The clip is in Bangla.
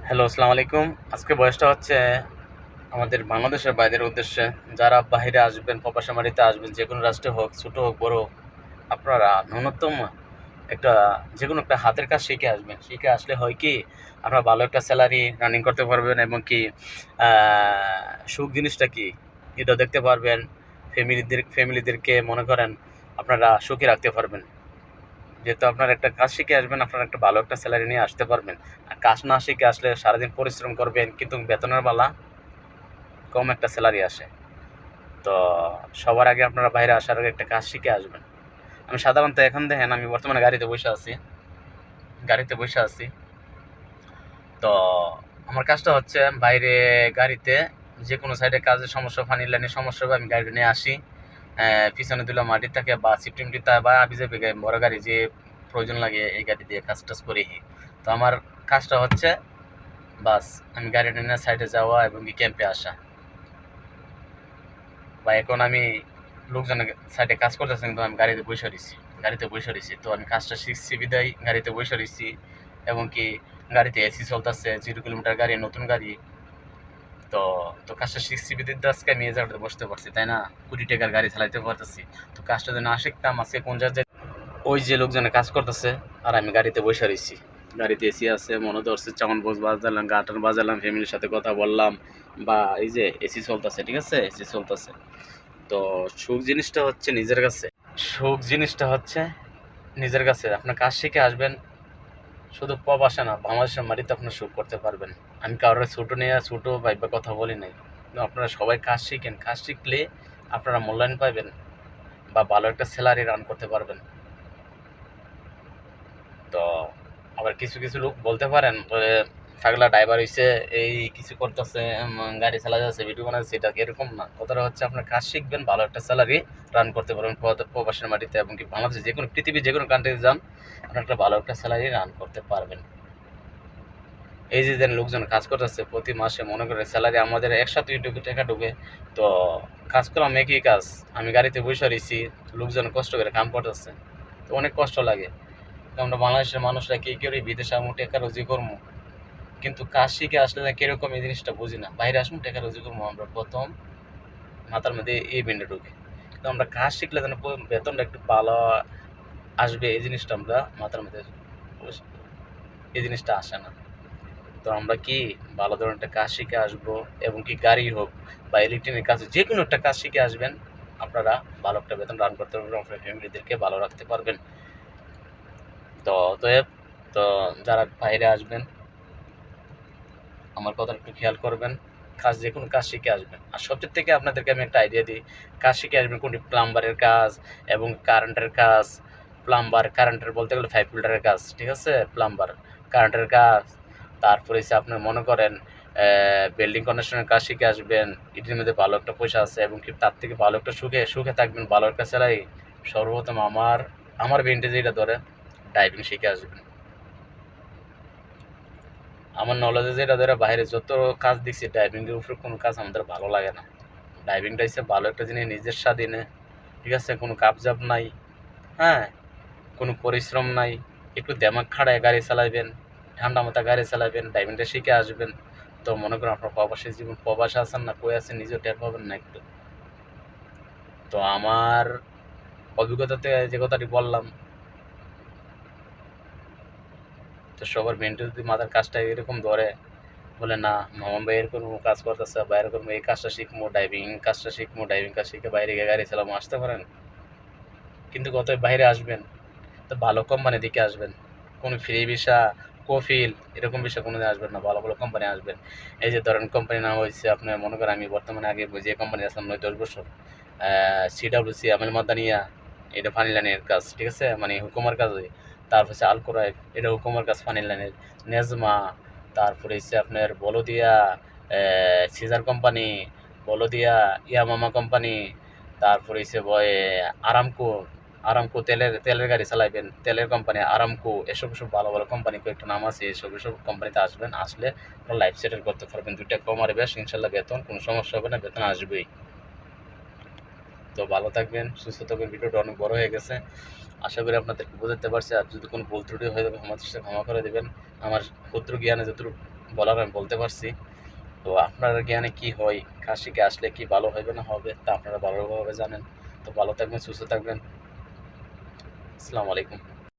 হ্যালো, আসসালামু আলাইকুম। আজকে বয়সটা হচ্ছে আমাদের বাংলাদেশের বাইরের উদ্দেশ্যে। যারা বাহিরে আসবেন, প্রবাসী বাড়িতে আসবেন, যেকোনো রাষ্ট্রে হোক, ছোট হোক, বড় হোক, আপনারা ন্যূনতম একটা যেকোনো একটা হাতের কাজ শিখে আসবেন। শিখে আসলে হয় কি, আপনারা ভালো একটা স্যালারি রানিং করতে পারবেন এবং কি সুখ জিনিসটা কি, এটাও দেখতে পারবেন। ফ্যামিলিদেরকে মনে করেন আপনারা সুখী রাখতে পারবেন। যেহেতু আপনার একটা কাজ শিখে আসবেন, আপনার একটা ভালো একটা স্যালারি নিয়ে আসতে পারবেন। আর কাজ না শিখে আসলে সারাদিন পরিশ্রম করবেন কিন্তু বেতনের বেলা কম একটা স্যালারি আসে। তো সবার আগে আপনারা বাইরে আসার আগে একটা কাজ শিখে আসবেন। আমি সাধারণত এখন দেখেন আমি বর্তমানে গাড়িতে বসে আছি। তো আমার কাজটা হচ্ছে বাইরে গাড়িতে যে কোনো সাইডে কাজের সমস্যা, পানি লাইনের সমস্যা হবে, আমি গাড়িটা নিয়ে আসি। পিছনে দিলে মাটি থাকে বা সিফটিং বা বিজেপি বড় গাড়ি যে প্রয়োজন লাগে এই গাড়ি দিয়ে কাজ টাজ করি। তো আমার কাজটা হচ্ছে বাস আমি গাড়িটা নিয়ে সাইডে যাওয়া এবং কি ক্যাম্পে আসা। বা এখন আমি লোকজনের সাইডে কাজ করতেছে কিন্তু আমি গাড়িতে বসে রয়েছি। তো আমি কাজটা শিখছি বিদায় গাড়িতে বসে রয়েছি এবং কি গাড়িতে এসি চলতেছে, 0 কিলোমিটার গাড়ি, নতুন গাড়ি। তো তো কাজটা শিখছি বিদিত আজকে আমি এই জায়গাটাতে বসতে পারছি, তাই না? 20 টাকার গাড়ি চালাইতে পারতেছি। তো কাজটা যদি না শিখতাম আজকে কোন জায়গায় ওই যে লোকজনে কাজ করতেছে আর আমি গাড়িতে বসে রয়েছি। গাড়িতে এসি আছে, মনে ধরছে, চাউন বোঝ বাজালাম, গাটার বাজালাম, ফ্যামিলির সাথে কথা বললাম, বা এই যে এসি চলতেছে, ঠিক আছে, এসি চলতেছে। তো সুখ জিনিসটা হচ্ছে নিজের কাছে। সুখ জিনিসটা হচ্ছে নিজের কাছে। আপনার কাজ শিখে আসবেন, শুধু প্রবাসে না, বাংলাদেশের মাটিতে আপনার সুখ করতে পারবেন। আমি কারোর ছোটো নিয়ে ছোটো ভাইবা কথা বলি নাই, কিন্তু আপনারা সবাই কাজ শিখেন। কাজ শিখলে আপনারা মূল্যায়ন পাবেন বা ভালো একটা স্যালারি রান করতে পারবেন। তো আবার কিছু কিছু লোক বলতে পারেন বলে, পাগলা ড্রাইভার হইছে, এই কিছু করতেছে, গাড়ি চালা যাচ্ছে, ভিডিও বানাচ্ছে, এটা এরকম না। কথাটা হচ্ছে আপনার কাজ শিখবেন, ভালো একটা স্যালারি রান করতে পারবেন প্রবাসের মাটিতে এবং কি বাংলাদেশে যে কোনো পৃথিবীর যে কোনো কান্ট্রিতে যান, আপনার একটা ভালো একটা স্যালারি রান করতে পারবেন। এই যে যেন লোকজন কাজ করতেছে প্রতি মাসে, মনে করে স্যালারি আমাদের একসাথে টাকা ঢুকে। তো কাজ করলাম একই কাজ, আমি গাড়িতে বসে রয়েছি, লোকজন কষ্ট করে কাম করতেছে, তো অনেক কষ্ট লাগে। তো আমরা বাংলাদেশের মানুষরা কি করি, বিদেশে আমু টেকা রুজি করবো, কিন্তু কাজ শিখে আসলে না কিরকম এই জিনিসটা বুঝি না। বাইরে আসবো টেকা রুজি করবো, আমরা প্রথম মাথার মধ্যে এই বেন্ডে ঢুকে। কিন্তু আমরা কাজ শিখলে যেন বেতনটা একটু ভালো আসবে, এই জিনিসটা আমরা মাথার মধ্যে এই জিনিসটা আসে না। তো আমরা কি ভালো ধরনের একটা কাজ শিখে আসবো এবং কি গাড়ি হোক বা ইলেকট্রনিক কাজ, যে কোনো একটা কাজ শিখে আসবেন, আপনারা ভালো একটা বেতন রান করতে পারবেন, আপনার ফ্যামিলিদেরকে ভালো রাখতে পারবেন। তো অতএব, তো যারা বাইরে আসবেন আমার কথা একটু খেয়াল করবেন, যে কোনো কাজ শিখে আসবেন। আর সবচেয়ে থেকে আপনাদেরকে আমি একটা আইডিয়া দিই, কাজ শিখে আসবেন কোনটি, প্লাম্বারের কাজ এবং কারেন্টের কাজ। কারেন্টের বলতে গেলে পাইপ ফিল্টারের কাজ, ঠিক আছে, প্লাম্বার, কারেন্টের কাজ। তারপরে হচ্ছে আপনার মনে করেন বিল্ডিং কনস্ট্রাকশনের কাজ শিখে আসবেন, এটির মধ্যে ভালো একটা পয়সা আছে এবং কি তার থেকে ভালো একটা সুখে সুখে থাকবেন, ভালো একটা স্যালারি। সর্বপ্রথম আমার বেন্টে যেটা ধরে, ড্রাইভিং শিখে আসবেন। আমার নলেজে যেটা ধরে বাইরে যত কাজ দেখছি, ড্রাইভিংয়ের উপরে কোনো কাজ আমাদের ভালো লাগে না। ড্রাইভিংটা হচ্ছে ভালো একটা জিনিস, নিজের স্বাধীনে, ঠিক আছে, কোনো কাবজাব নাই, হ্যাঁ, কোনো পরিশ্রম নাই। একটু দেমাগ খাড়ায় গাড়ি চালাইবেন, ঠান্ডা মাথা গাড়ি চালাবেন, ড্রাইভিংটা শিখে আসবেন। তো মনে করেন আপনার প্রবাসী জীবন, প্রবাসে আছেন না, কই আছেন নিজেও টের পাবেন না একটু। তো আমার অভিজ্ঞতাতে যে কথাটি বললাম, তো সবার মেন্টাল যদি মাথার কাজটা এরকম ধরে, বলে না মামা ভাই এরকম কাজ করতেছে বা এরকম এই কাজটা শিখবো, ড্রাইভিং কাজ শিখে বাইরে গিয়ে গাড়ি চালাবো, আসতে পারেন। কিন্তু কত বাইরে আসবেন তো ভালো কোম্পানি দিকে আসবেন, কোনো ফ্রি ভিসা, কফিল, এরকম বিষয় কোনো দিন আসবেন না, ভালো ভালো কোম্পানি আসবেন। এই যে ধরেন কোম্পানি নাম হয়েছে আপনার, মনে করেন আমি বর্তমানে আগে যে কোম্পানি আসলাম 9-10 বছর, সিডাব্লিউসি আমেল মাদানিয়া, এটা ফানি লাইনের কাজ, ঠিক আছে, মানে হুকুমার কাজ। তারপর হচ্ছে আলকোরাইফ, এটা হুকুমার কাজ ফানি লাইনের। নেজমা, তারপরে হচ্ছে আপনার বলদিয়া, সিজার কোম্পানি, বলদিয়া, ইয়ামামা কোম্পানি, তারপরে হচ্ছে আরামকো। আরামকো তেলের গাড়ি চালাইবেন, তেলের কোম্পানি আরামকো, এসব সব ভালো ভালো কোম্পানি কয়েকটা নাম আছে, এসব কোম্পানিতে আসবেন, আসলে লাইফ সেটেল করতে পারবেন। 2 টাকা কম আর বেশ, ইনশাল্লাহ বেতন কোনো সমস্যা হবে না, বেতন আসবেই। তো ভালো থাকবেন, সুস্থ থাকবেন। ভিডিওটা অনেক বড় হয়ে গেছে, আশা করি আপনাদেরকে বোঝাতে পারছি। আর যদি কোনো ভুল ত্রুটি হয়ে যাবে, আমার সাথে ক্ষমা করে দেবেন। আমার ক্ষুদ্র জ্ঞানে যতটুকু বলার আমি বলতে পারছি। তো আপনার জ্ঞানে কি হয়, কাজ শিখে আসলে কি ভালো হবে না হবে তা আপনারা ভালোভাবে জানেন। তো ভালো থাকবেন, সুস্থ থাকবেন। আসসালামু আলাইকুম।